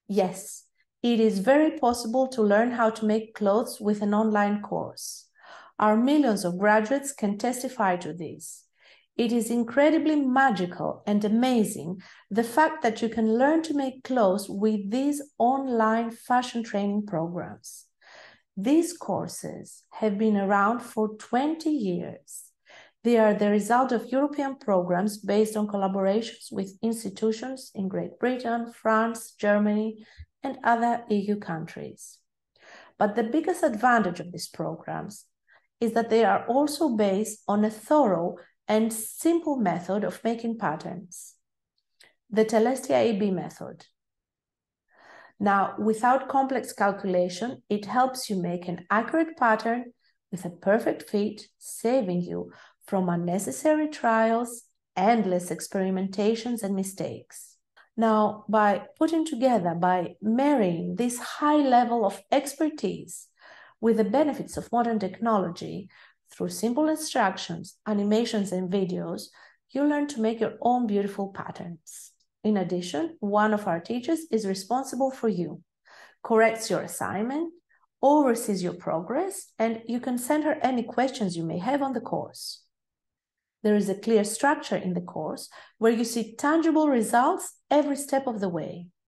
Yes, it is very possible to learn how to make clothes with an online course. Our millions of graduates can testify to this. It is incredibly magical and amazing the fact that you can learn to make clothes with these online fashion training programs. These courses have been around for 20 years. They are the result of European programs based on collaborations with institutions in Great Britain, France, Germany, and other EU countries. But the biggest advantage of these programs is that they are also based on a thorough and simple method of making patterns, the Telestia AB method. Now, without complex calculation, it helps you make an accurate pattern with a perfect fit, saving you from unnecessary trials, endless experimentations, and mistakes. Now, by marrying this high level of expertise with the benefits of modern technology, through simple instructions, animations, and videos, you learn to make your own beautiful patterns. In addition, one of our teachers is responsible for you, corrects your assignment, oversees your progress, and you can send her any questions you may have on the course. There is a clear structure in the course where you see tangible results every step of the way.